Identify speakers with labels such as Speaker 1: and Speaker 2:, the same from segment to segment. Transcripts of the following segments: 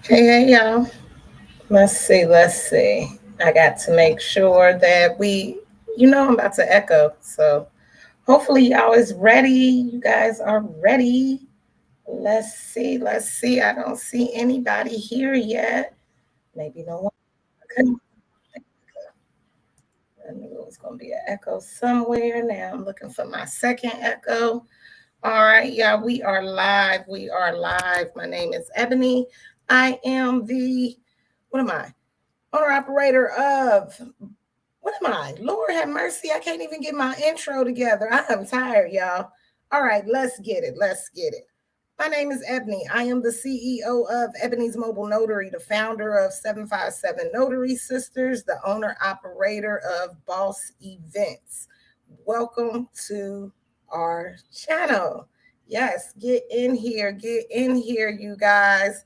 Speaker 1: Hey, y'all. Let's see. I got to make sure that I'm about to echo. So hopefully y'all is ready. You guys are ready. Let's see. I don't see anybody here yet. Maybe no one. Okay. I knew it was going to be an echo somewhere. Now I'm looking for my second echo. All right, y'all. We are live. We are live. My name is Ebony. I am what am I? Owner operator of what am I? Lord have mercy. I can't even get my intro together. I am tired, y'all. All right, let's get it. Let's get it. My name is Ebony. I am the CEO of Ebony's Mobile Notary, the founder of 757 Notary Sisters, the owner operator of Boss Events. Welcome to our channel. Yes, get in here, you guys.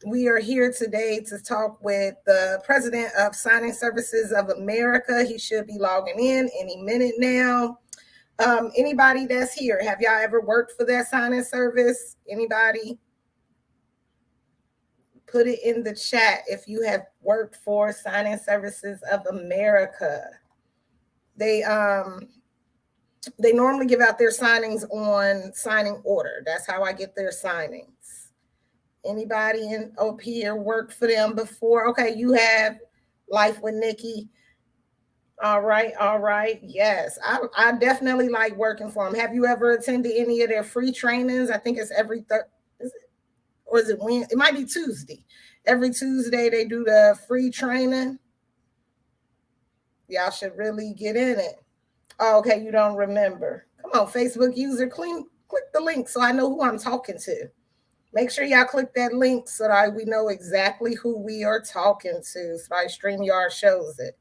Speaker 1: We are here today to talk with the president of Signing Services of America. He should be logging in any minute now. Anybody that's here, have y'all ever worked for that signing service? Anybody? Put it in the chat if you have worked for Signing Services of America. They they normally give out their signings on signing order. That's how I get their signings. Anybody in OP or worked for them before? Okay, you have Life with Nikki. All right, all right. Yes, I definitely like working for them. Have you ever attended any of their free trainings? I think it's every third, is it, or is it Wednesday? It might be Tuesday. Every Tuesday they do the free training. Y'all should really get in it. Oh, okay, you don't remember. Come on, Facebook user, click the link so I know who I'm talking to. Make sure y'all click that link so that we know exactly who we are talking to. So I StreamYard shows it.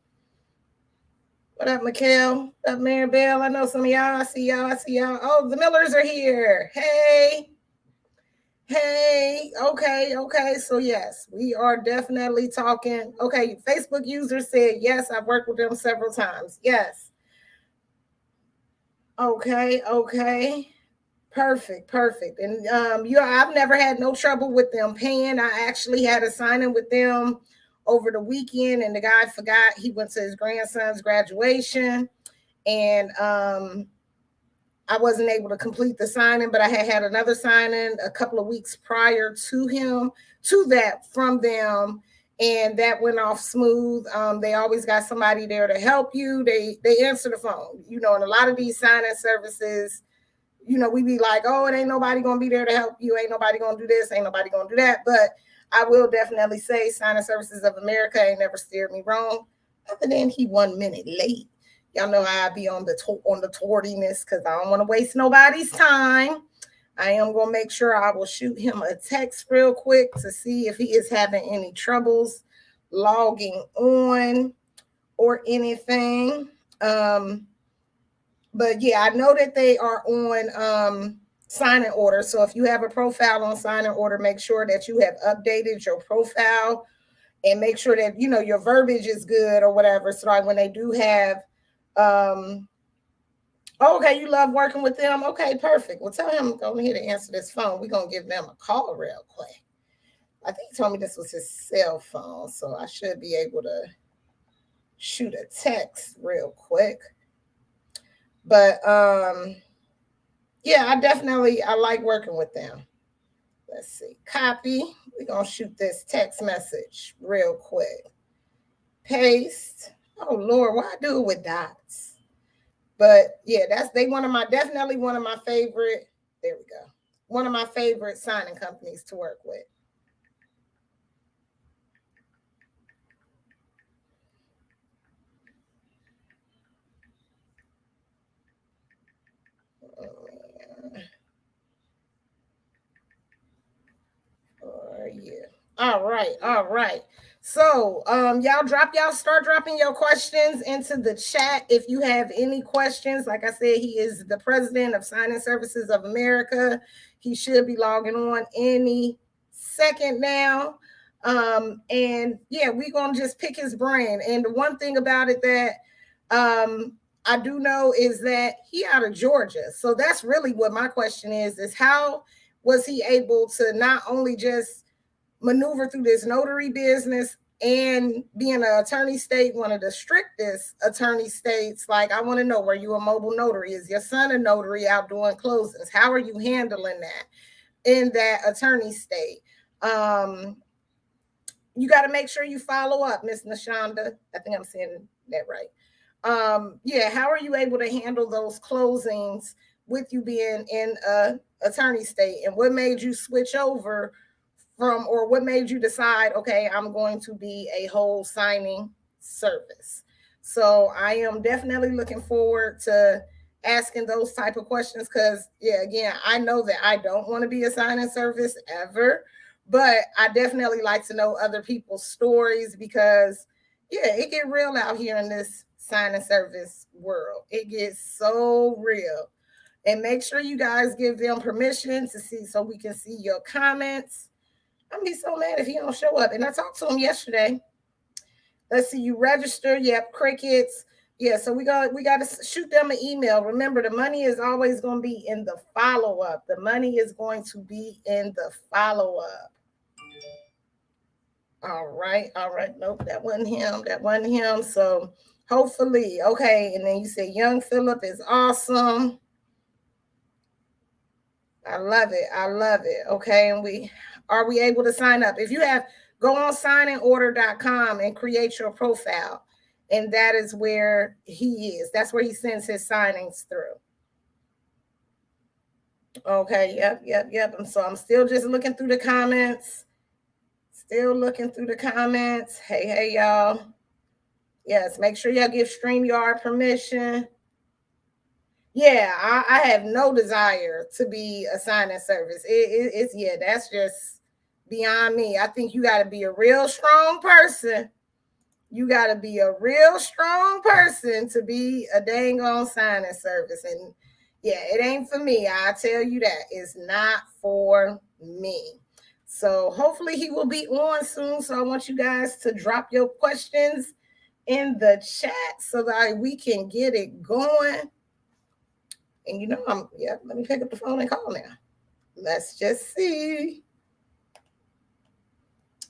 Speaker 1: What up, Mikhail? What up, Maribel? I know some of y'all. I see y'all. I see y'all. Oh, the Millers are here. Hey. Hey. Okay. Okay. So, yes, we are definitely talking. Okay. Facebook user said, yes, I've worked with them several times. Yes. Okay. Okay. Perfect, perfect. And I've never had no trouble with them paying. I actually had a signing with them over the weekend, and the guy forgot he went to his grandson's graduation, and I wasn't able to complete the signing, but I had another signing a couple of weeks prior to that from them, and that went off smooth. They always got somebody there to help you. They answer the phone, and a lot of these signing services, we be like, oh, it ain't nobody gonna be there to help you. Ain't nobody gonna do this. Ain't nobody gonna do that. But I will definitely say Signing Services of America ain't never steered me wrong, other than he 1 minute late. Y'all know how I be on the tardiness because I don't want to waste nobody's time. I am gonna make sure I will shoot him a text real quick to see if he is having any troubles logging on or anything. But yeah, I know that they are on signing order. So if you have a profile on signing order, make sure that you have updated your profile and make sure that your verbiage is good or whatever. So like when they do have okay, you love working with them. Okay, perfect. Well, tell him go ahead and answer this phone. We're gonna give them a call real quick. I think he told me this was his cell phone, so I should be able to shoot a text real quick. But yeah, I like working with them. Let's see. Copy. We're gonna shoot this text message real quick. Paste. Oh Lord, why I do it with dots? But yeah, they definitely one of my favorite. There we go. One of my favorite signing companies to work with. All right, all right. So, start dropping your questions into the chat if you have any questions. Like I said, he is the president of Signing Services of America. He should be logging on any second now. And yeah, we're gonna just pick his brain. And the one thing about it that I do know is that he out of Georgia. So that's really what my question is how was he able to not only just maneuver through this notary business and being an attorney state, one of the strictest attorney states. Like, I want to know, were you a mobile notary? Is your son a notary out doing closings? How are you handling that in that attorney state? You got to make sure you follow up, Miss Nashonda. I think I'm saying that right. Yeah, how are you able to handle those closings with you being in a attorney state? And what made you switch over from, or what made you decide, okay, I'm going to be a whole signing service? So I am definitely looking forward to asking those type of questions, because yeah, again, I know that I don't want to be a signing service ever, but I definitely like to know other people's stories, because yeah, it get real out here in this signing service world. It gets so real. And make sure you guys give them permission to see, so we can see your comments. I'm gonna be so mad if he don't show up. And I talked to him yesterday. Let's see, you register. Yep, crickets. Yeah, so we got to shoot them an email. Remember, the money is always going to be in the follow up. The money is going to be in the follow up. All right. Nope, that wasn't him. So hopefully, okay. And then you say young Philip is awesome. I love it. Okay, and are we able to sign up? If you have, go on signingorder.com and create your profile. And that is where he is. That's where he sends his signings through. Okay, yep. And so I'm still just looking through the comments. Hey, y'all. Yes, make sure y'all give StreamYard permission. Yeah, I have no desire to be a signing service. It's yeah, that's just beyond me. I think you got to be a real strong person. You got to be a real strong person to be a dang on signing service. And yeah, it ain't for me. I tell you that. It's not for me. So hopefully he will be on soon. So I want you guys to drop your questions in the chat so that we can get it going. And you know, let me pick up the phone and call now. Let's just see.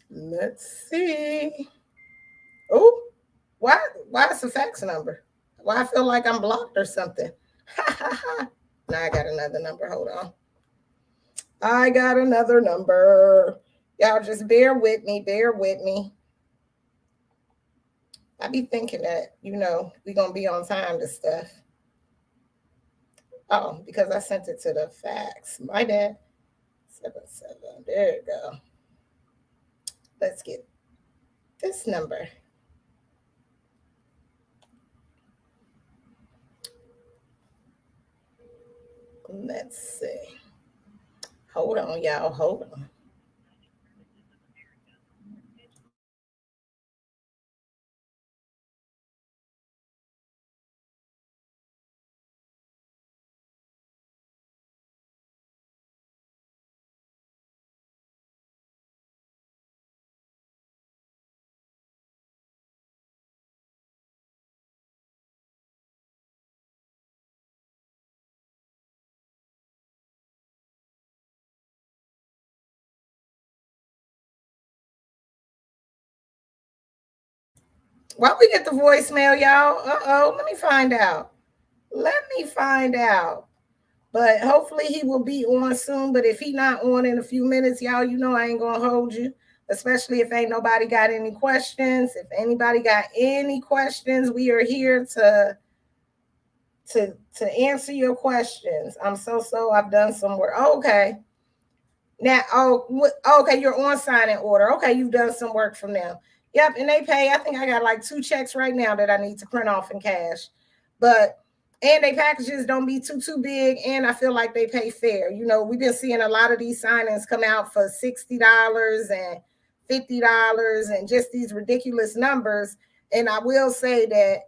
Speaker 1: Let's see. Oh, why is the fax number? Why I feel like I'm blocked or something? Now I got another number. Hold on. I got another number. Y'all just bear with me. I be thinking that, you know, we gonna be on time to stuff. Oh, because I sent it to the fax. My bad. 77. There you go. Let's get this number. Let's see. Hold on, y'all. Hold on. Why we get the voicemail, y'all? Let me find out. But hopefully he will be on soon. But if he not on in a few minutes, y'all, you know I ain't gonna hold you. Especially if ain't nobody got any questions. If anybody got any questions, we are here to answer your questions. I've done some work. Okay. Now, okay, you're on signing order. Okay, you've done some work from them. Yep, and they pay. I think I got like 2 checks right now that I need to print off in cash. But and they packages don't be too big, and I feel like they pay fair. You know, we've been seeing a lot of these signings come out for $60 and $50 and just these ridiculous numbers. And I will say that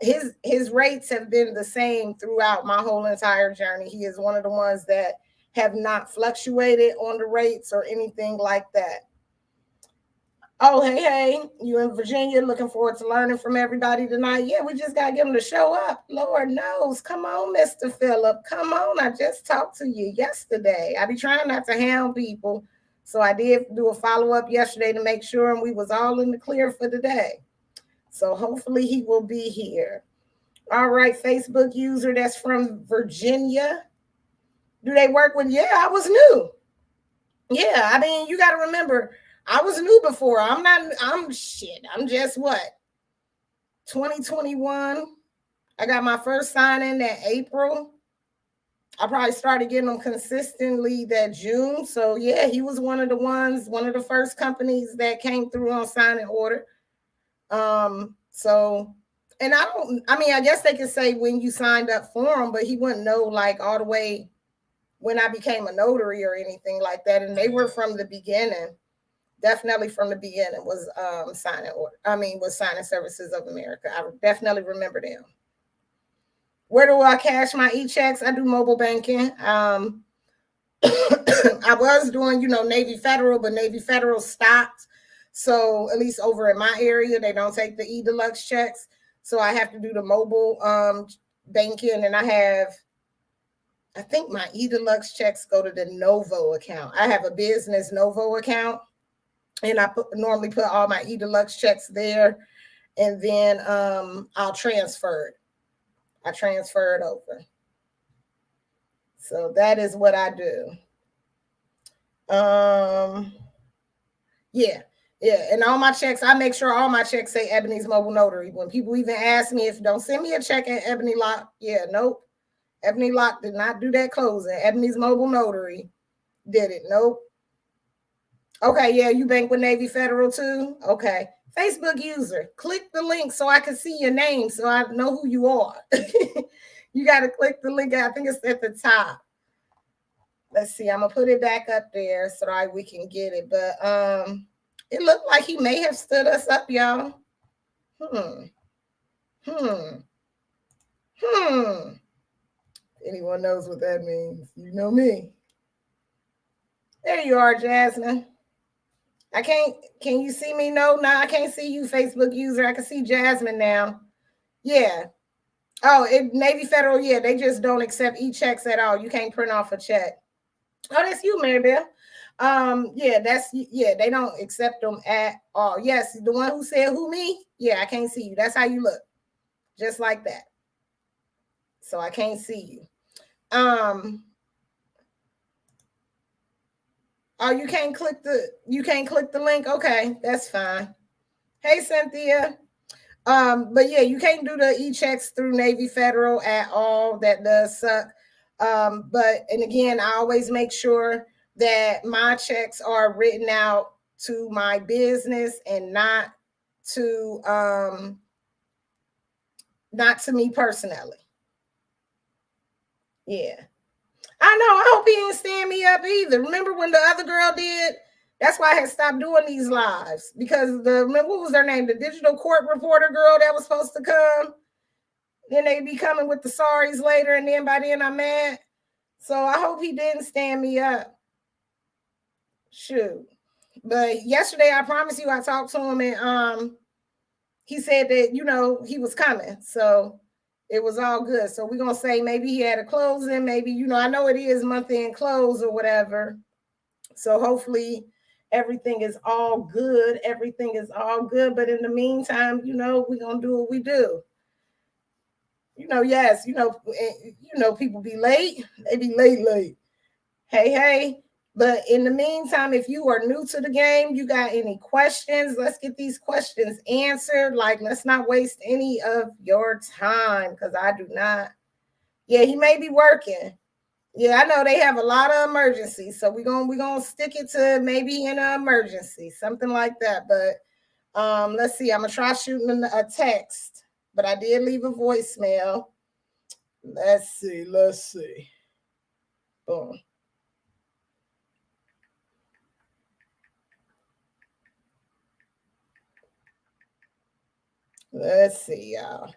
Speaker 1: his rates have been the same throughout my whole entire journey. He is one of the ones that have not fluctuated on the rates or anything like that. Oh, hey, you in Virginia, looking forward to learning from everybody tonight. Yeah, we just got to get them to show up. Lord knows. Come on, Mr. Phillip. Come on. I just talked to you yesterday. I be trying not to hound people, So I did do a follow-up yesterday to make sure, and we was all in the clear for today. So hopefully he will be here. All right, Facebook user that's from Virginia. Do they work with? Yeah, I was new. Yeah, I mean, you got to remember, I was new before. I'm shit. I'm just what? 2021. I got my first sign in that April. I probably started getting them consistently that June. So yeah, he was one of the first companies that came through on signing order. So, and I mean, I guess they could say when you signed up for him, but he wouldn't know like all the way when I became a notary or anything like that. And they were from the beginning, definitely from the beginning was signing order. I mean, was Signing Services of America. I definitely remember them. Where do I cash my e-checks? I do mobile banking. I was doing, Navy Federal, but Navy Federal stopped. So at least over in my area, they don't take the e-deluxe checks. So I have to do the mobile banking, and I think my e-deluxe checks go to the Novo account. I have a business Novo account, and I normally put all my e-deluxe checks there, and then I'll transfer it. I transfer it over. So that is what I do. Yeah. And all my checks, I make sure all my checks say Ebony's Mobile Notary. When people even ask me if don't send me a check at Ebony Lock, yeah, nope. Ebony Lock did not do that closing. Ebony's Mobile Notary did it. Nope. Okay, yeah, you bank with Navy Federal too? Okay. Facebook user, click the link so I can see your name so I know who you are. You got to click the link. I think it's at the top. Let's see. I'm gonna put it back up there so that we can get it. But it looked like he may have stood us up, y'all. Hmm. Hmm. Hmm. Anyone knows what that means? You know me. There you are, Jasmine. I can't. Can you see me? No, I can't see you, Facebook user. I can see Jasmine now. Yeah. Oh, Navy Federal. Yeah, they just don't accept e-checks at all. You can't print off a check. Oh, that's you, Maribel. Yeah, they don't accept them at all. Yes, the one who said who me? Yeah, I can't see you. That's how you look. Just like that. So I can't see you. Oh, you can't click the link. Okay, that's fine. Hey, Cynthia. But yeah, you can't do the e-checks through Navy Federal at all. That does suck. And again, I always make sure that my checks are written out to my business and not to me personally. Yeah. I know. I hope he didn't stand me up either. Remember when the other girl did? That's why I had stopped doing these lives, because what was her name? The digital court reporter girl that was supposed to come. Then they be coming with the sorries later, and then by then I'm mad. So I hope he didn't stand me up. Shoot. But yesterday, I promise you, I talked to him, and he said that, he was coming. So it was all good. So we're going to say maybe he had a closing. Maybe, I know it is month-end close or whatever. So hopefully everything is all good. Everything is all good. But in the meantime, we're going to do what we do. Yes, people be late. They be late. Hey. But in the meantime, if you are new to the game, you got any questions, let's get these questions answered. Like, let's not waste any of your time, because I do not. Yeah, he may be working. Yeah, I know they have a lot of emergencies. So we're gonna stick it to maybe in an emergency, something like that. But let's see. I'm gonna try shooting a text, but I did leave a voicemail. Let's see. Boom. Let's see, y'all.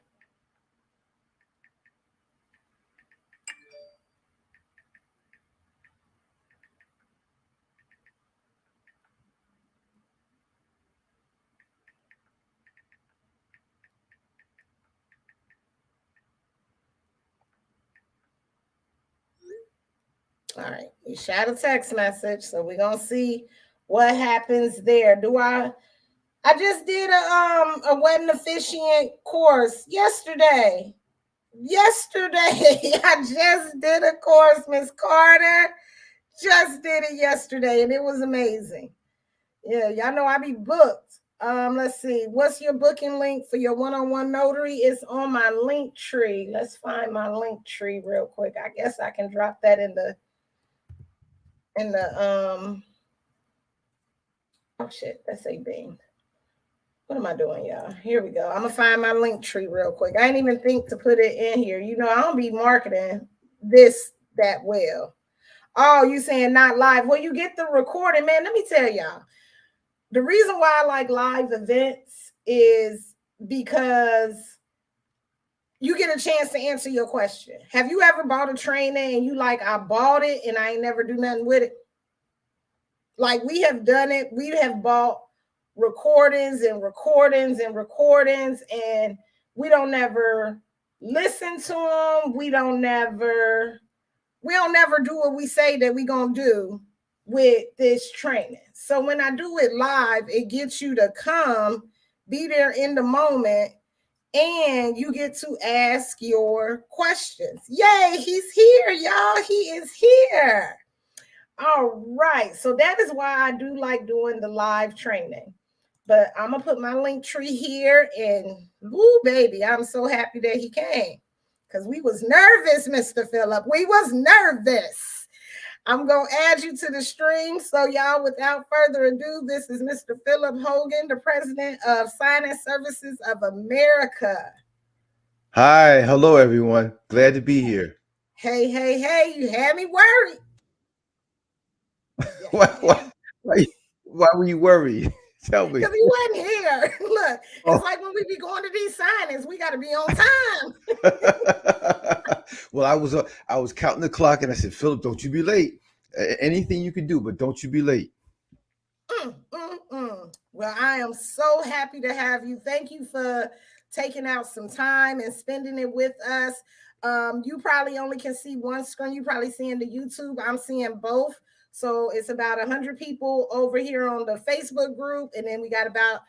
Speaker 1: All right, we shot a text message, so we're gonna see what happens there. Do I just did a wedding officiant course yesterday. Yesterday, I just did a course, Miss Carter. Just did it yesterday, and it was amazing. Yeah, y'all know I be booked. Let's see. What's your booking link for your one-on-one notary? It's on my link tree. Let's find my link tree real quick. I guess I can drop that in the oh shit, that's a bean. What am I doing, y'all? Here we go. I'm gonna find my link tree real quick. I didn't even think to put it in here. You know, I don't be marketing this that well. Oh, you saying not live? Well, you get the recording, man. Let me tell y'all. The reason why I like live events is because you get a chance to answer your question. Have you ever bought a training and you like, I bought it and I ain't never do nothing with it? Like we have done it. We have bought recordings and recordings and recordings, and we don't never listen to them. We don't never do what we say that we gonna do with this training. So when I do it live, it gets you to come, be there in the moment, and you get to ask your questions. Yay, he's here, y'all. He is here. All right. So that is why I do like doing the live training. But I'm gonna put my link tree here, and woo, baby, I'm so happy that he came because we was nervous, Mr. Phillip. We was nervous. I'm gonna add you to the stream. So y'all, without further ado, this is Mr. Philip Hogan, the president of Signing Services of America.
Speaker 2: Hi, hello everyone. Glad to be here.
Speaker 1: Hey, hey, hey! You had me worried.
Speaker 2: Why, why, why were you worried? Tell me.
Speaker 1: Because he wasn't here. Look, it's
Speaker 2: Oh.
Speaker 1: like when we be going to these signings, we got to be on time.
Speaker 2: Well, I was counting the clock and I said, Philip, don't you be late. Anything you can do, but don't you be late.
Speaker 1: Well, I am so happy to have you. Thank you for taking out some time and spending it with us. You probably only can see one screen. You probably seeing the YouTube. I'm seeing both. So it's about 100 people over here on the Facebook group, and then we got about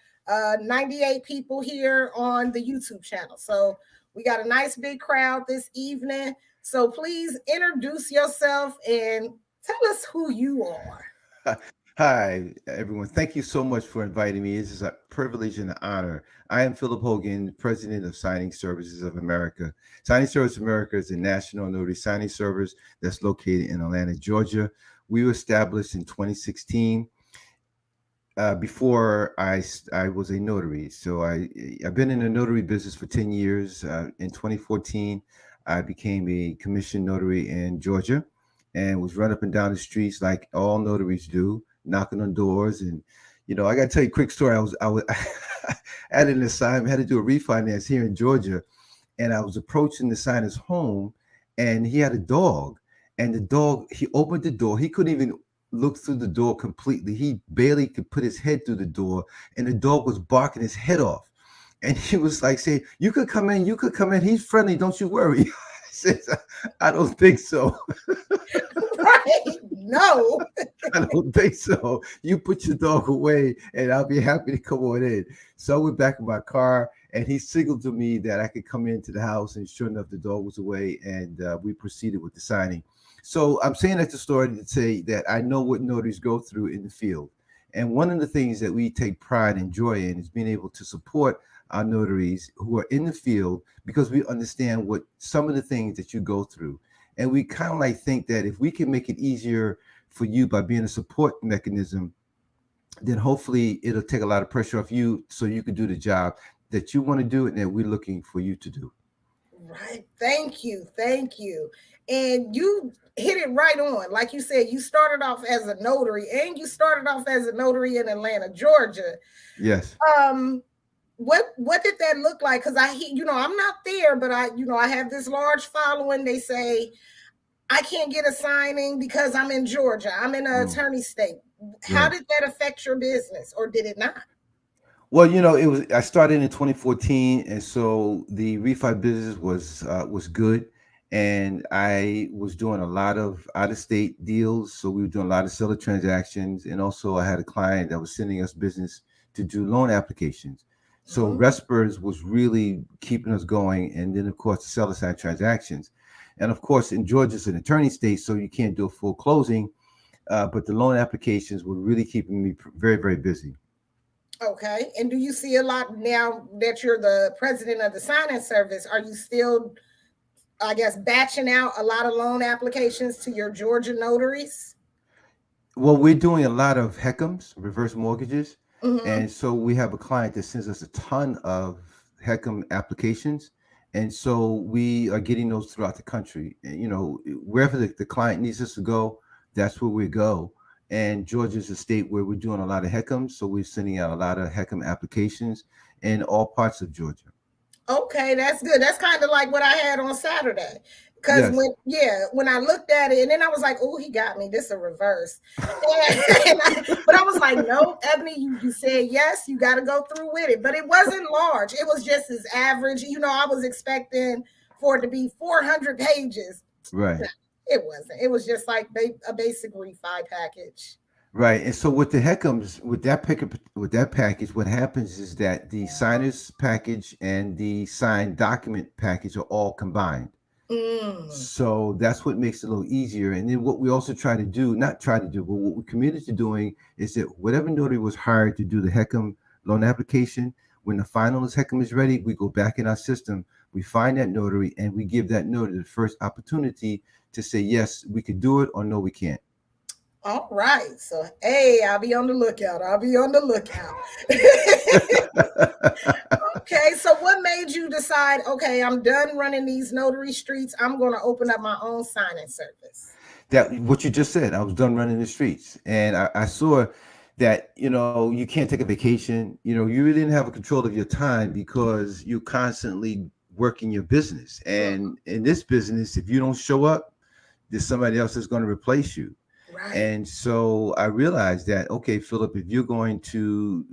Speaker 1: 98 people here on the YouTube channel. So we got a nice big crowd this evening. So please introduce yourself and tell us who you are.
Speaker 2: Hi, everyone. Thank you so much for inviting me. This is a privilege and an honor. I am Philip Hogan, president of Signing Services of America. Signing Services of America is a national notary signing service that's located in Atlanta, Georgia. We were established in 2016. Before I was a notary, so I've been in the notary business for 10 years. In 2014, I became a commissioned notary in Georgia, and was run up and down the streets like all notaries do, knocking on doors. And I got to tell you a quick story. I was I had an assignment, had to do a refinance here in Georgia, and I was approaching the signer's home, and he had a dog, and the dog, he opened the door, he couldn't even look through the door completely. He barely could put his head through the door, and the dog was barking his head off. And he was like saying, you could come in, he's friendly, don't you worry. I said, I don't think so.
Speaker 1: Right? No.
Speaker 2: I don't think so. You put your dog away and I'll be happy to come on in. So I went back in my car, and he signaled to me that I could come into the house, and sure enough, the dog was away, and we proceeded with the signing. So I'm saying that the story to say that I know what notaries go through in the field. And one of the things that we take pride and joy in is being able to support our notaries who are in the field, because we understand what some of the things that you go through. And we kind of like think that if we can make it easier for you by being a support mechanism, then hopefully it'll take a lot of pressure off you so you can do the job that you want to do and that we're looking for you to do.
Speaker 1: Right. Thank you. Thank you. And you hit it right on. Like you said, you started off as a notary, and you started off as a notary in Atlanta, Georgia.
Speaker 2: Yes.
Speaker 1: What did that look like? Because I'm not there, but I have this large following. They say I can't get a signing because I'm in Georgia. I'm in an attorney state. How
Speaker 2: Right.
Speaker 1: did that affect your business, or did it not?
Speaker 2: Well, it was. I started in 2014, and so the refi business was good, and I was doing a lot of out of state deals. So we were doing a lot of seller transactions, and also I had a client that was sending us business to do loan applications. So
Speaker 1: Mhm.
Speaker 2: Respers was really keeping us going, and then of course the seller side transactions, and of course in Georgia's an attorney state, so you can't do a full closing. But the loan applications were really keeping me very, very busy.
Speaker 1: Okay. And do you see a lot now that you're the president of the signing service? Are you still, I guess, batching out a lot of loan applications to your Georgia notaries?
Speaker 2: Well, we're doing a lot of HECMs, reverse mortgages.
Speaker 1: Hmm.
Speaker 2: And so we have a client that sends us a ton of HECM applications. And so we are getting those throughout the country. And, wherever the client needs us to go, that's where we go. And Georgia's a state where we're doing a lot of HECMs. So we're sending out a lot of HECM applications in all parts of Georgia.
Speaker 1: Okay, that's good. That's kind of like what I had on Saturday. Because
Speaker 2: Yes.
Speaker 1: when I looked at it, and then I was like, oh, he got me. This a reverse. But I was like, no, Ebony, you said yes, you got to go through with it. But it wasn't large. It was just as average. I was expecting for it to be 400 pages. No,
Speaker 2: Right.
Speaker 1: it wasn't. It was just like a basic refi package.
Speaker 2: Right. And so with the Heckams, with that package, what happens is that the signer's package and the signed document package are all combined.
Speaker 1: Mm.
Speaker 2: So that's what makes it a little easier. And then what we also try to do, not try to do, but what we're committed to doing is that whatever notary was hired to do the Heckam loan application, when the finalist Heckam is ready, we go back in our system, we find that notary, and we give that notary the first opportunity to say, yes, we could do it, or no, we can't.
Speaker 1: All right. So, hey, I'll be on the lookout. I'll be on the lookout. Okay. So, what made you decide, okay, I'm done running these notary streets. I'm going to open up my own signing service?
Speaker 2: That what you just said, I was done running the streets, and I saw that you can't take a vacation. You really didn't have a control of your time because you're constantly working your business.
Speaker 1: Mhm.
Speaker 2: And in this business, if you don't show up, there's somebody else that's going to replace you.
Speaker 1: Right.
Speaker 2: And so I realized that, okay, Philip, if you're going to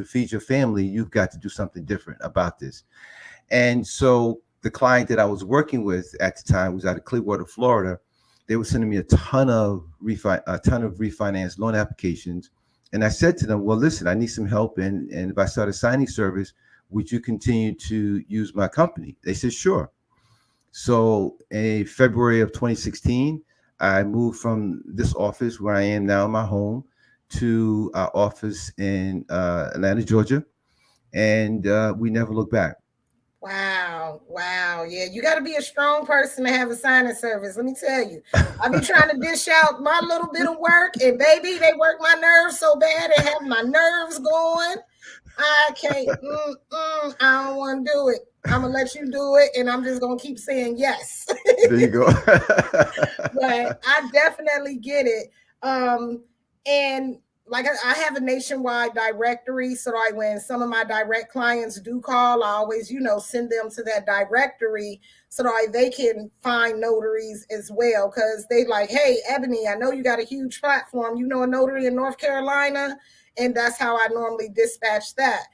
Speaker 2: feed your family, you've got to do something different about this. And so the client that I was working with at the time was out of Clearwater, Florida. They were sending me a ton of refinance loan applications. And I said to them, well, listen, I need some help. And if I start a signing service, would you continue to use my company? They said, sure. So in February of 2016, I moved from this office where I am now in my home to our office in Atlanta, Georgia. And we never looked back.
Speaker 1: Wow. Wow. Yeah. You got to be a strong person to have a signing service. Let me tell you, I be trying to dish out my little bit of work, and baby, they work my nerves so bad. They have my nerves going. I can't. I don't want to do it. I'm gonna let you do it, and I'm just gonna keep saying yes.
Speaker 2: There you go.
Speaker 1: But I definitely get it. And like I have a nationwide directory, so like when some of my direct clients do call, I always, send them to that directory so that they can find notaries as well. Cause they like, hey, Ebony, I know you got a huge platform. You know a notary in North Carolina, and that's how I normally dispatch that.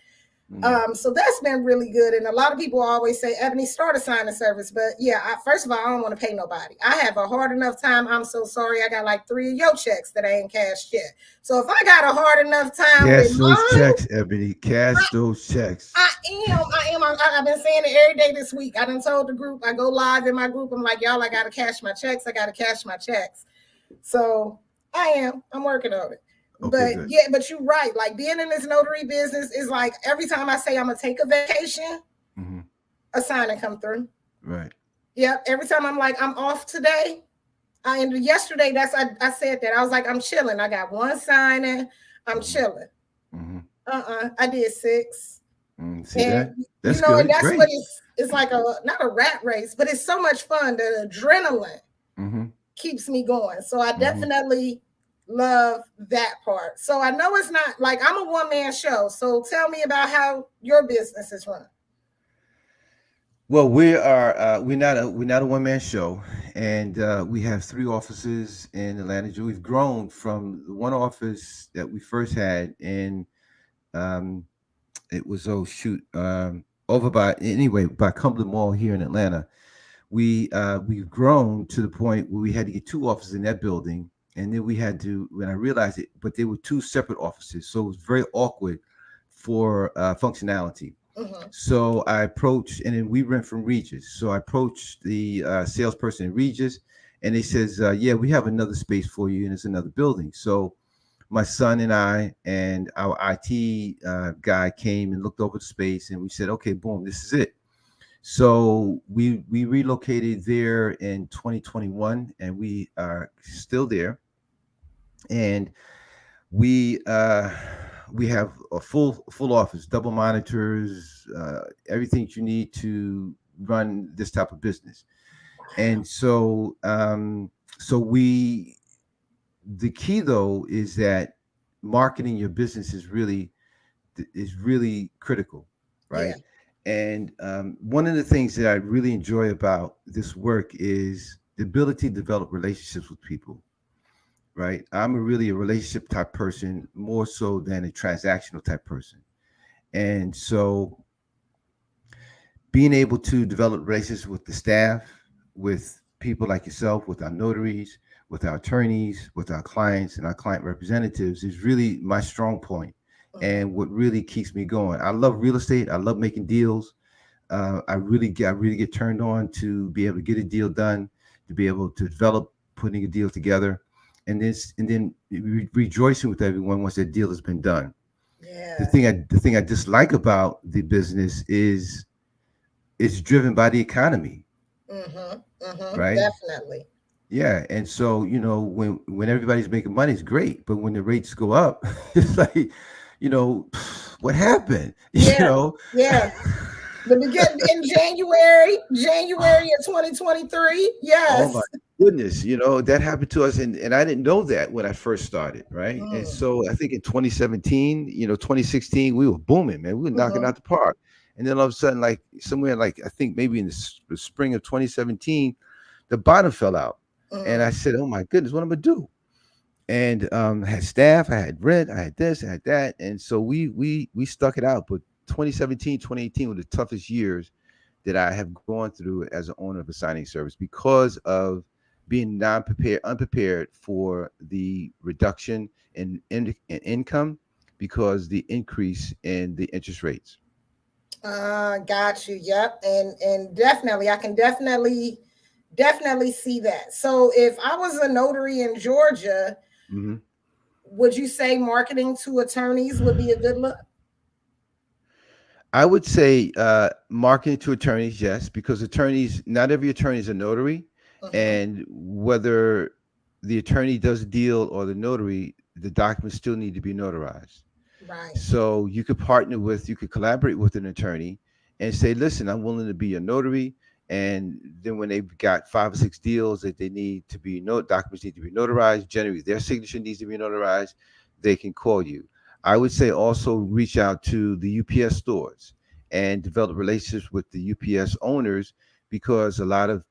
Speaker 2: Mm.
Speaker 1: So that's been really good. And a lot of people always say, Ebony, start a signing service. But yeah, first of all, I don't want to pay nobody. I have a hard enough time. I'm so sorry. I got like 3 of your checks that I ain't cashed yet. So if I got a hard enough time with
Speaker 2: Cash those
Speaker 1: mine,
Speaker 2: checks, Ebony. Cash those checks.
Speaker 1: I've been saying it every day this week. I done told the group, I go live in my group. I'm like, y'all, I got to cash my checks. I got to cash my checks. So I'm working on it.
Speaker 2: Okay,
Speaker 1: But
Speaker 2: good.
Speaker 1: yeah, but you're right. Like being in this notary business is like every time I say I'm gonna take a vacation,
Speaker 2: Hmm.
Speaker 1: a signing come through.
Speaker 2: Right.
Speaker 1: Yep. Every time I'm like, I'm off today. Yesterday, I said that. I was like, I'm chilling. I got one signing. I'm
Speaker 2: Hmm.
Speaker 1: chilling.
Speaker 2: Hmm.
Speaker 1: I did 6.
Speaker 2: See
Speaker 1: And
Speaker 2: that? That's
Speaker 1: and
Speaker 2: good.
Speaker 1: that's what
Speaker 2: Great.
Speaker 1: it's like, not a rat race, but it's so much fun. The adrenaline
Speaker 2: Hmm.
Speaker 1: keeps me going. So I
Speaker 2: Hmm.
Speaker 1: definitely love that part. So I know it's not like I'm a one-man show. So tell me about how your business is run.
Speaker 2: Well, we're not a one man show, and we have 3 offices in Atlanta. We've grown from the one office that we first had in um, it was over by Cumberland Mall here in Atlanta. we've grown to the point where we had to get two offices in that building, and then we had to, when I realized it, but they were two separate offices, so it was very awkward for functionality.
Speaker 1: Mhm.
Speaker 2: So I approached, and then we rent from Regis. So I approached the salesperson in Regis, and they says, "Yeah, we have another space for you, and it's another building." So my son and I and our IT guy came and looked over the space, and we said, "Okay, boom, this is it." So we relocated there in 2021, and we are still there. And we uh, we have a full office, double monitors, everything that you need to run this type of business. And so so we the key though is that marketing your business is really critical,
Speaker 1: Yeah.
Speaker 2: right? And one of the things that I really enjoy about this work is the ability to develop relationships with people, right? I'm a relationship type person more so than a transactional type person. And so being able to develop relationships with the staff, with people like yourself, with our notaries, with our attorneys, with our clients and our client representatives is really my strong point
Speaker 1: Mhm.
Speaker 2: and what really keeps me going. I love real estate. I love making deals. I really get turned on to be able to get a deal done, to be able to develop putting a deal together, and then rejoicing with everyone once that deal has been done.
Speaker 1: Yeah.
Speaker 2: The thing I dislike about the business is it's driven by the economy,
Speaker 1: Mhm. Mhm.
Speaker 2: right?
Speaker 1: Definitely.
Speaker 2: Yeah, and so when everybody's making money, it's great, but when the rates go up, it's like, you know, what happened? You
Speaker 1: Yeah.
Speaker 2: know,
Speaker 1: Yeah. The begin in January of 2023.
Speaker 2: oh my
Speaker 1: Yes.
Speaker 2: goodness, that happened to us, and I didn't know that when I first started, right? And
Speaker 1: Mm.
Speaker 2: so I think in 2017, 2016, we were booming, man. We were knocking
Speaker 1: Mhm.
Speaker 2: out the park, and then all of a sudden, like somewhere, like I think maybe in the spring of 2017, the bottom fell out, and I
Speaker 1: Mm.
Speaker 2: said, "Oh my goodness, what am I gonna do?" And I had staff, I had rent, I had this, I had that, and so we stuck it out. But 2017, 2018 were the toughest years that I have gone through as an owner of a signing service because of being unprepared for the reduction in income because the increase in the interest rates.
Speaker 1: Got you. Yep. And definitely, I can definitely see that. So if I was a notary in Georgia,
Speaker 2: Mhm.
Speaker 1: would you say marketing to attorneys would be a good look?
Speaker 2: I would say marketing to attorneys, yes, because attorneys, not every attorney is a notary,
Speaker 1: Mhm.
Speaker 2: and whether the attorney does a deal or the notary, the documents still need to be notarized.
Speaker 1: Right.
Speaker 2: So you could collaborate with an attorney and say, listen, I'm willing to be a notary. And then when they've got 5 or 6 deals that they need to be documents need to be notarized, generally their signature needs to be notarized, they can call you. I would say also reach out to the UPS stores and develop relationships with the UPS owners because a lot of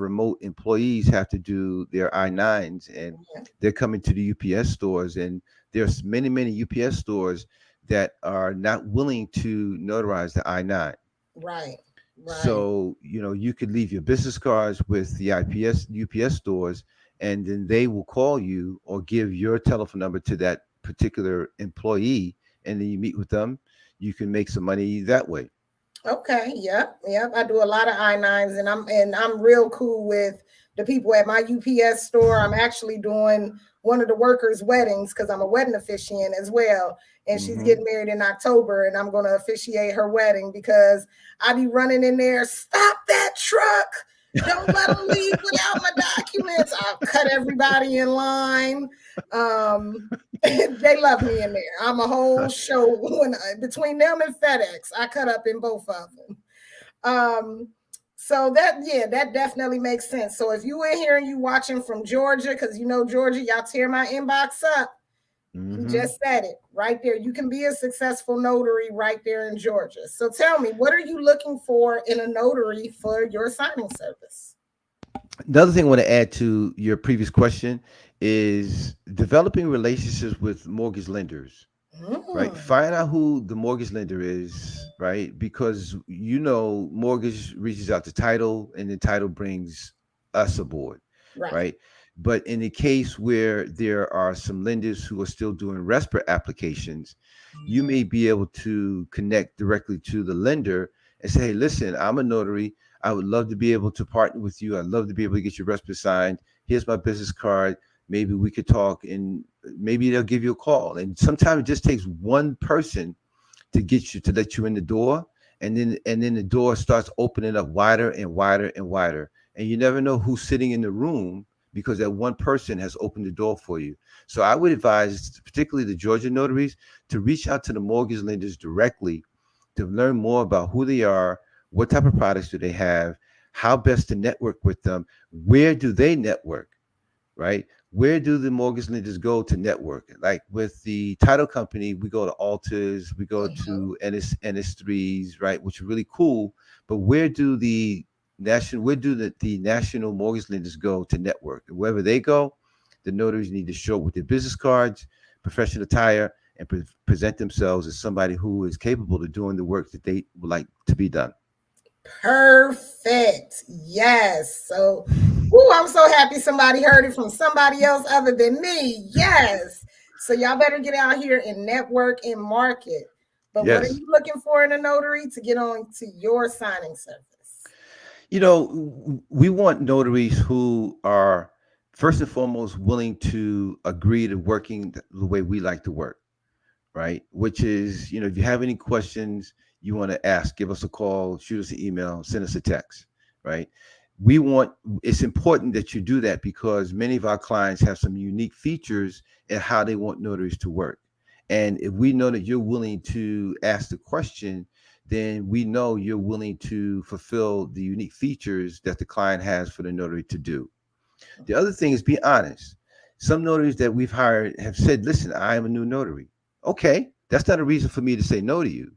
Speaker 2: remote employees have to do their I-9s and
Speaker 1: Mhm.
Speaker 2: they're coming to the UPS stores and there's many UPS stores that are not willing to notarize the I-9.
Speaker 1: Right. Right.
Speaker 2: So, you could leave your business cards with the UPS stores, and then they will call you or give your telephone number to that particular employee, and then you meet with them. You can make some money that way.
Speaker 1: Okay. Yep. Yep. I do a lot of I-9s, and I'm real cool with the people at my UPS store. I'm actually doing one of the workers' weddings because I'm a wedding officiant as well. And she's
Speaker 2: Hmm.
Speaker 1: getting married in October, and I'm gonna officiate her wedding because I be running in there, stop that truck. Don't let them leave without my documents. I'll cut everybody in line. They love me in there. I'm a whole show between them and FedEx. I cut up in both of them. Um, so that yeah, that definitely makes sense. So if you in here and you watching from Georgia, because you know Georgia, y'all tear my inbox up. He
Speaker 2: Hmm.
Speaker 1: just said it right there. You can be a successful notary right there in Georgia. So tell me, what are you looking for in a notary for your signing service?
Speaker 2: Another thing I want to add to your previous question is developing relationships with mortgage lenders. right?
Speaker 1: Mm.
Speaker 2: Find out who the mortgage lender is, right? Because mortgage reaches out to title, and the title brings us aboard,
Speaker 1: Right.
Speaker 2: right? But in the case where there are some lenders who are still doing RESPA applications, you may be able to connect directly to the lender and say, hey, listen, I'm a notary. I would love to be able to partner with you. I'd love to be able to get your RESPA signed. Here's my business card. Maybe we could talk, and maybe they'll give you a call. And sometimes it just takes one person to get you to let you in the door, and then the door starts opening up wider and wider and wider, and you never know who's sitting in the room because that one person has opened the door for you. So I would advise, particularly the Georgia notaries, to reach out to the mortgage lenders directly to learn more about who they are, what type of products do they have, how best to network with them, where do they network, right? Where do the mortgage lenders go to network? Like with the title company, we go to Alters, we go
Speaker 1: Mhm.
Speaker 2: to NS3s, right? Which are really cool. But where do the national mortgage lenders go to network? Wherever they go, the notaries need to show up with their business cards, professional attire, and present themselves as somebody who is capable of doing the work that they would like to be done.
Speaker 1: Perfect. Yes. So, ooh, I'm so happy somebody heard it from somebody else other than me. Yes. So y'all better get out here and network and market. But what are
Speaker 2: Yes.
Speaker 1: you looking for in a notary to get on to your signing service?
Speaker 2: We want notaries who are first and foremost willing to agree to working the way we like to work, right? Which is, if you have any questions you want to ask, give us a call, shoot us an email, send us a text, right? We want It's important that you do that because many of our clients have some unique features in how they want notaries to work. And if we know that you're willing to ask the question, then we know you're willing to fulfill the unique features that the client has for the notary to do. The other thing is be honest. Some notaries that we've hired have said, listen, I am a new notary. Okay, that's not a reason for me to say no to you.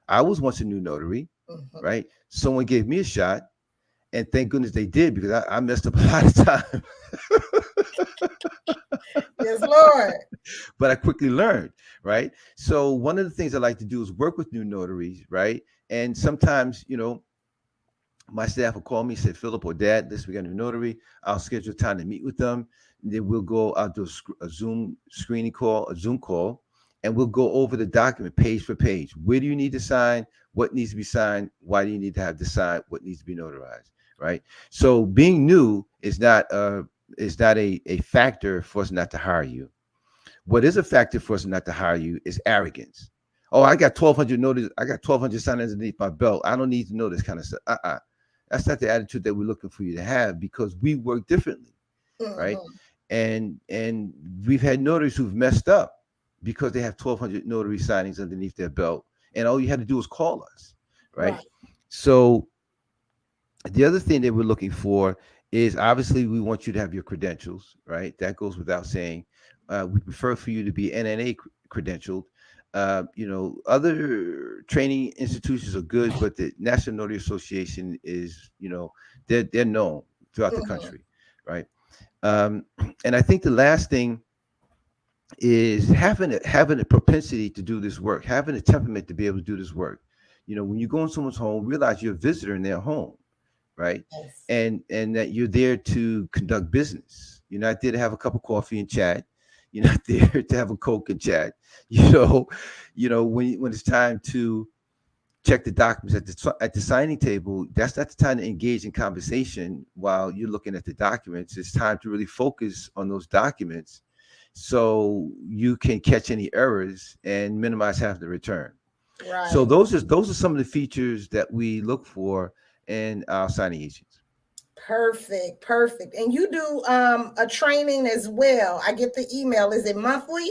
Speaker 2: I was once a new notary,
Speaker 1: Mhm.
Speaker 2: right? Someone gave me a shot, and thank goodness they did because I messed up a lot of time.
Speaker 1: Yes, Lord.
Speaker 2: But I quickly learned, right? So one of the things I like to do is work with new notaries, right? And sometimes, my staff will call me, say, Philip or Dad, this we got a new notary. I'll schedule time to meet with them. And then we'll go out do a Zoom screening call, a Zoom call, and we'll go over the document page for page. Where do you need to sign? What needs to be signed? Why do you need to have this signed? What needs to be notarized? Right. So being new is not a factor for us not to hire you. What is a factor for us not to hire you is arrogance. Oh, I got 1,200 notice. I got 1,200 signings underneath my belt. I don't need to know this kind of stuff. That's not the attitude that we're looking for you to have because we work differently, right?
Speaker 1: Mhm.
Speaker 2: And we've had notaries who've messed up because they have 1,200 notary signings underneath their belt, and all you had to do was call us, right?
Speaker 1: Right.
Speaker 2: So the other thing that we're looking for is obviously we want you to have your credentials, right? That goes without saying. We prefer for you to be NNA credentialed. Other training institutions are good, but the National Notary Association is, they're known throughout the
Speaker 1: Mhm.
Speaker 2: country, right? Um, and I think the last thing is having a propensity to do this work, having a temperament to be able to do this work. When you go in someone's home, realize you're a visitor in their home, right?
Speaker 1: Yes.
Speaker 2: And that you're there to conduct business. You're not there to have a cup of coffee and chat. You're not there to have a Coke and chat. When it's time to check the documents at the signing table, that's not the time to engage in conversation while you're looking at the documents. It's time to really focus on those documents so you can catch any errors and minimize having to return. So
Speaker 1: Right.
Speaker 2: those are some of the features that we look for in our signing agents.
Speaker 1: Perfect. Perfect. And you do a training as well. I get the email. Is it monthly?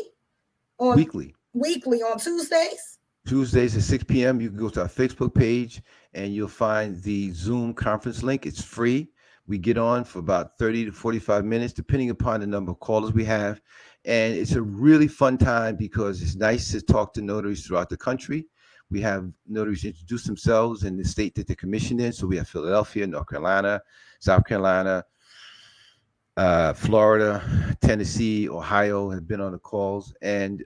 Speaker 1: On
Speaker 2: Weekly,
Speaker 1: weekly on Tuesdays?
Speaker 2: Tuesdays at 6 p.m. You can go to our Facebook page and you'll find the Zoom conference link. It's free. We get on for about 30 to 45 minutes, depending upon the number of callers we have. And it's a really fun time because it's nice to talk to notaries throughout the country. We have notaries introduce themselves in the state that they're commissioned in. So we have Philadelphia, North Carolina, South Carolina, Florida, Tennessee, Ohio have been on the calls, and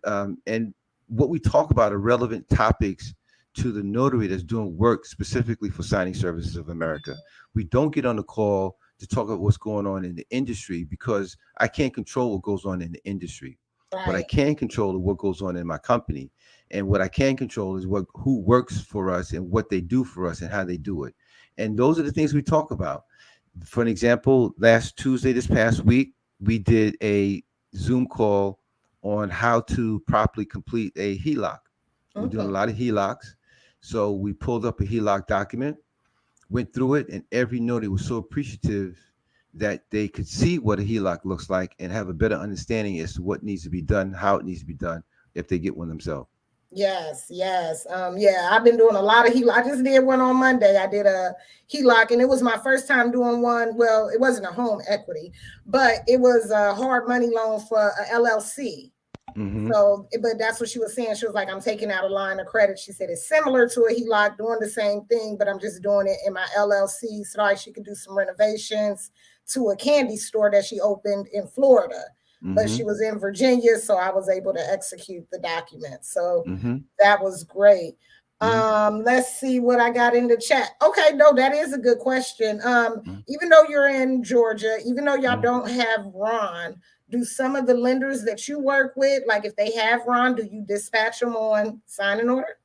Speaker 2: what we talk about are relevant topics to the notary that's doing work specifically for Signing Services of America. We don't get on the call to talk about what's going on in the industry because I can't control what goes on in the industry. What I
Speaker 1: Right.
Speaker 2: can control is what goes on in my company. And what I can control is what who works for us and what they do for us and how they do it. And those are the things we talk about. For an example, last Tuesday, this past week, we did a Zoom call on how to properly complete a HELOC. We're doing a
Speaker 1: Mhm.
Speaker 2: lot of HELOCs. So we pulled up a HELOC document, went through it, and every notary was so appreciative that they could see what a HELOC looks like and have a better understanding as to what needs to be done, how it needs to be done if they get one themselves.
Speaker 1: Yes, yes. Yeah, I've been doing a lot of HELOC. I just did one on Monday. I did a HELOC, and it was my first time doing one. Well, it wasn't a home equity, but it was a hard money loan for a LLC.
Speaker 2: Mm-hmm.
Speaker 1: So, but that's what she was saying. She was like, I'm taking out a line of credit. She said it's similar to a HELOC, doing the same thing, but I'm just doing it in my LLC so like she could do some renovations to a candy store that she opened in Florida. But
Speaker 2: Mm-hmm.
Speaker 1: she was in Virginia, so I was able to execute the document. So
Speaker 2: Mm-hmm.
Speaker 1: that was great.
Speaker 2: Mm-hmm.
Speaker 1: Let's see what I got in the chat. Okay, no, that is a good question.
Speaker 2: Mm-hmm.
Speaker 1: Even though you're in Georgia, even though y'all
Speaker 2: Mm-hmm.
Speaker 1: don't have Ron, do some of the lenders that you work with, like if they have Ron, do you dispatch them on signing order?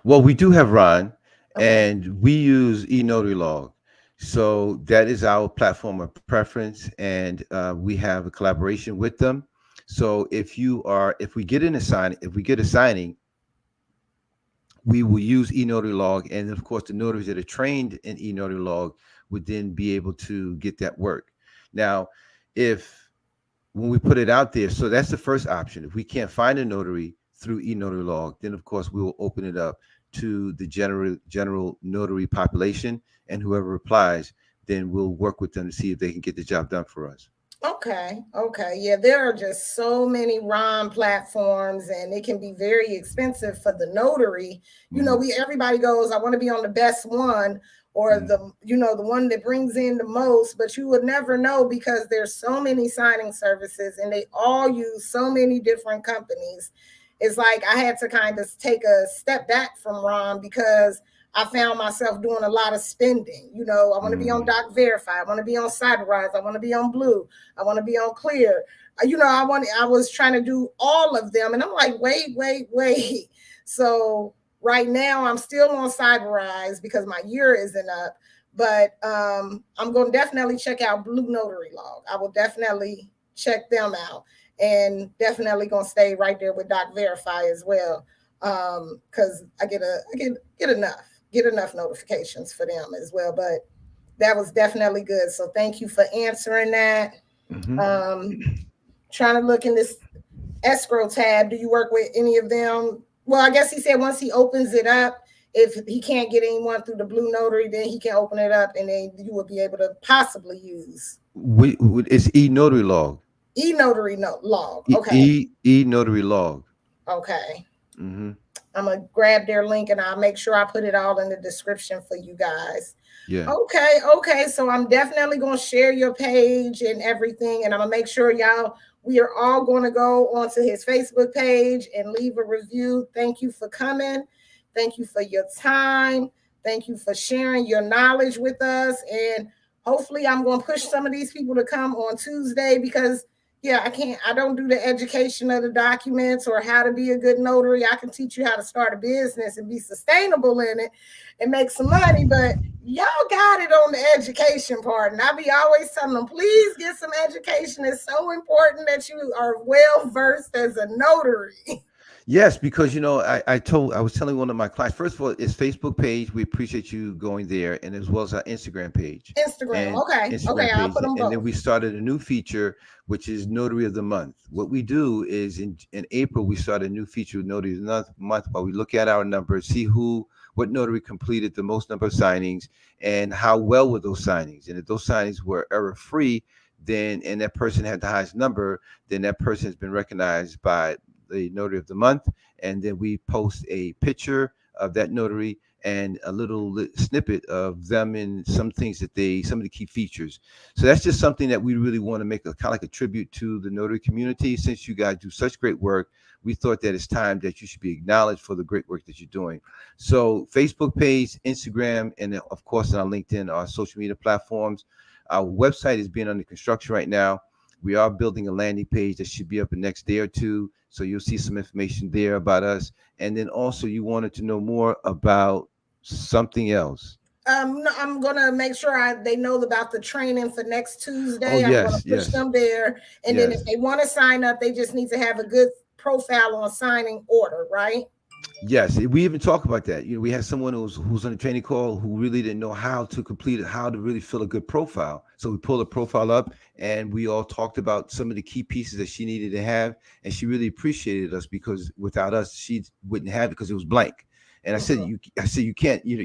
Speaker 2: Well, we do have Ron,
Speaker 1: Okay.
Speaker 2: and we use eNotary Log. So that is our platform of preference, and we have a collaboration with them. So if we get if we get a signing, we will use eNotary Log, and of course, the notaries that are trained in eNotary Log would then be able to get that work. Now, if when we put it out there, so that's the first option. If we can't find a notary through eNotary Log, then of course we will open it up to the general notary population, and whoever applies, then we'll work with them to see if they can get the job done for us.
Speaker 1: Okay. Okay. Yeah, there are just so many ROM platforms and it can be very expensive for the notary. You know,
Speaker 2: Mm-hmm.
Speaker 1: we everybody goes, I want to be on the best one or
Speaker 2: Mm-hmm.
Speaker 1: the one that brings in the most, but you would never know because there's so many signing services and they all use so many different companies. It's like I had to kind of take a step back from ROM because I found myself doing a lot of spending. You know, I want to be on
Speaker 2: Mm-hmm.
Speaker 1: Doc Verify. I want to be on Cyberrise. I want to be on Blue. I want to be on Clear. I was trying to do all of them. And I'm like, wait, wait, wait. So right now I'm still on Cyberrise because my year isn't up. But I'm going to definitely check out Blue Notary Log. I will definitely check them out. And definitely going to stay right there with Doc Verify as well. Because I get enough notifications for them as well. But that was definitely good. So thank you for answering that.
Speaker 2: Mm-hmm.
Speaker 1: Um, Trying to look in this escrow tab. Do you work with any of them? Well, I guess he said once he opens it up, if he can't get anyone through the Blue Notary, then he can open it up and then you will be able to possibly use
Speaker 2: It's eNotary Log.
Speaker 1: e-notary log.
Speaker 2: E,
Speaker 1: Okay.
Speaker 2: e eNotary Log.
Speaker 1: Okay.
Speaker 2: Mm-hmm.
Speaker 1: I'm going to grab their link and I'll make sure I put it all in the description for you guys.
Speaker 2: Yeah.
Speaker 1: Okay, okay. So I'm definitely going to share your page and everything. And I'm going to make sure we are all going to go onto his Facebook page and leave a review. Thank you for coming. Thank you for your time. Thank you for sharing your knowledge with us. And hopefully, I'm going to push some of these people to come on Tuesday because yeah, I don't do the education of the documents or how to be a good notary. I can teach you how to start a business and be sustainable in it and make some money, but y'all got it on the education part. And I be always telling them, please get some education. It's so important that you are well versed as a notary.
Speaker 2: Yes, because I was telling one of my clients. First of all, it's Facebook page. We appreciate you going there, and as well as our Instagram page.
Speaker 1: Instagram.
Speaker 2: And
Speaker 1: Okay. Okay.
Speaker 2: Instagram
Speaker 1: I'll
Speaker 2: page,
Speaker 1: put them
Speaker 2: and then
Speaker 1: both.
Speaker 2: we started a new feature, which is Notary of the Month. What we do is in April we started a new feature, Notary of the Month, where we look at our numbers, see what notary completed the most number of signings, and how well were those signings. And if those signings were error free, then and that person had the highest number, then that person has been recognized by the Notary of the Month, and then we post a picture of that notary and a little snippet of them and some things that some of the key features. So that's just something that we really want to make a kind of like a tribute to the notary community. Since you guys do such great work, we thought that it's time that you should be acknowledged for the great work that you're doing. So Facebook page, Instagram, and then, of course on our LinkedIn, our social media platforms. Our website is being under construction right now. We are building a landing page that should be up in the next day or two. So you'll see some information there about us. And then also you wanted to know more about something else.
Speaker 1: No, I'm gonna make sure they know about the training for next
Speaker 2: Oh,
Speaker 1: Tuesday. I'm gonna
Speaker 2: yes,
Speaker 1: push
Speaker 2: yes,
Speaker 1: them there, and then if
Speaker 2: yes.
Speaker 1: they want to sign up, they just need to have a good profile on signing order, right?
Speaker 2: Yes, we even talk about that. We had someone who's on a training call who really didn't know how to complete it, how to really fill a good profile. So we pulled a profile up, and we all talked about some of the key pieces that she needed to have, and she really appreciated us because without us, she wouldn't have it because it was blank. And
Speaker 1: Mhm.
Speaker 2: I said you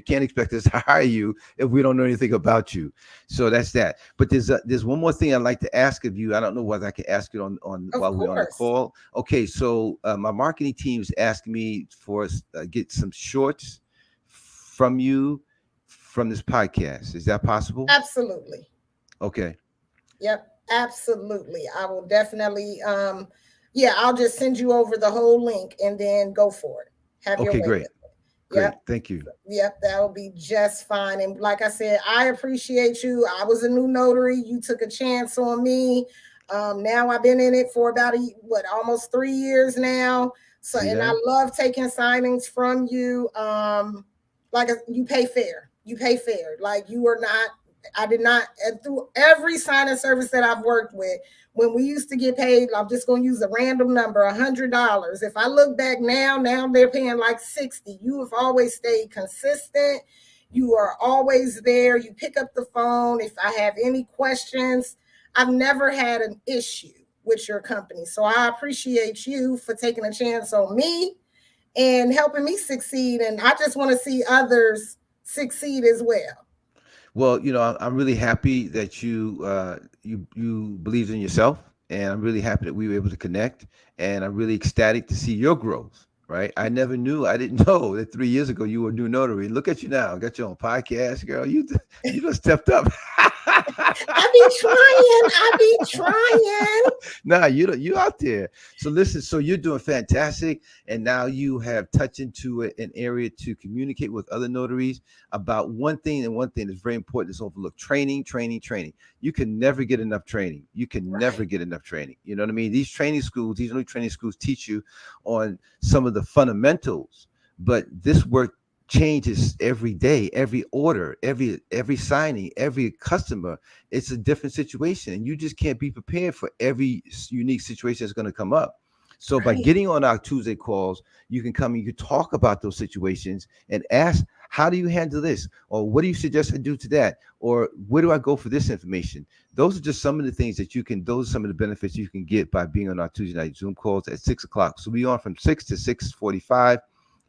Speaker 2: can't expect us to hire you if we don't know anything about you. So that's that. But there's one more thing I'd like to ask of you. I don't know whether I can ask it on
Speaker 1: Of
Speaker 2: while we're on the
Speaker 1: course.
Speaker 2: call. Okay, so my marketing team is asking me for us get some shorts from you from this podcast. Is that possible?
Speaker 1: Absolutely.
Speaker 2: Okay.
Speaker 1: Yep, absolutely. I will definitely yeah, I'll just send you over the whole link and then go for it. Have your
Speaker 2: Okay,
Speaker 1: way
Speaker 2: great.
Speaker 1: with it.
Speaker 2: Great.
Speaker 1: Yep.
Speaker 2: Thank you.
Speaker 1: Yep, that'll be just fine. And like I said, I appreciate you. I was a new notary. You took a chance on me. Now I've been in it for about almost 3 years now. So,
Speaker 2: See
Speaker 1: and I
Speaker 2: that?
Speaker 1: love taking signings from you. You pay fair. You pay fair. Like you are not. I did not through every signing service that I've worked with. When we used to get paid, I'm just going to use a random number, $100. If I look back now they're paying like 60. You have always stayed consistent. You are always there. You pick up the phone if I have any questions. I've never had an issue with your company. So I appreciate you for taking a chance on me and helping me succeed. And I just want to see others succeed as well.
Speaker 2: Well, I'm really happy that you believed in yourself, and I'm really happy that we were able to connect, and I'm really ecstatic to see your growth. Right? I didn't know that 3 years ago you were a new notary. Look at you now, got your own podcast, girl. You just stepped up.
Speaker 1: I be trying.
Speaker 2: Nah, you out there. So listen, so you're doing fantastic, and now you have touched into an area to communicate with other notaries about one thing, and one thing that's very important is overlooked: training, training, training. You can never get enough training. You can never
Speaker 1: Right.
Speaker 2: get enough training. You know what I mean? These new training schools teach you on some of the fundamentals, but this work changes every day, every order, every signing, every customer. It's a different situation, and you just can't be prepared for every unique situation that's going to come up. So by
Speaker 1: Right.
Speaker 2: getting on our Tuesday calls, you can come and you can talk about those situations and ask, how do you handle this, or what do you suggest I do to that, or where do I go for this information? Those are just some of the things that you can, those are some of the benefits you can get by being on our Tuesday night Zoom calls at 6 o'clock. So we on from 6 to 6:45.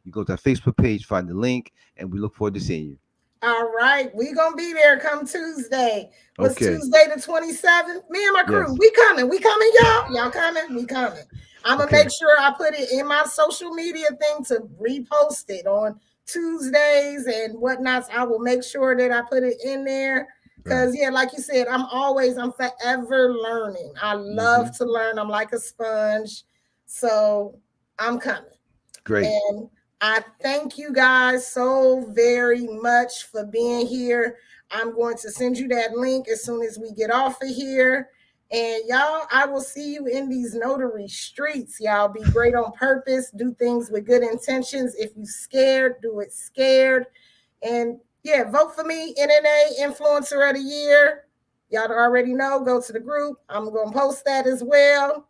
Speaker 2: You go to our Facebook page, find the link, and we look forward to seeing you.
Speaker 1: All right. We gonna be there come Tuesday. Was
Speaker 2: Okay.
Speaker 1: Tuesday the 27th? Me and my crew.
Speaker 2: Yes.
Speaker 1: We coming. We coming, y'all. Y'all coming? We coming. I'm gonna make
Speaker 2: Okay.
Speaker 1: sure I put it in my social media thing to repost it on Tuesdays and whatnots. I will make sure that I put it in there.
Speaker 2: Right.
Speaker 1: Cause yeah, like you said, I'm forever learning. I love
Speaker 2: Hmm.
Speaker 1: to learn. I'm like a sponge. So I'm coming.
Speaker 2: Great.
Speaker 1: And I thank you guys so very much for being here. I'm going to send you that link as soon as we get off of here. And y'all, I will see you in these notary streets. Y'all be great on purpose, do things with good intentions. If you scared, do it scared. And yeah, vote for me, NNA Influencer of the Year. Y'all already know, go to the group. I'm going to post that as well.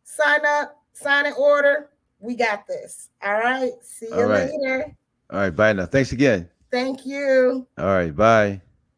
Speaker 1: Sign up, sign an order. We got this. All right. See
Speaker 2: All
Speaker 1: you
Speaker 2: right.
Speaker 1: later.
Speaker 2: All right. Bye now. Thanks again.
Speaker 1: Thank you.
Speaker 2: All right. Bye.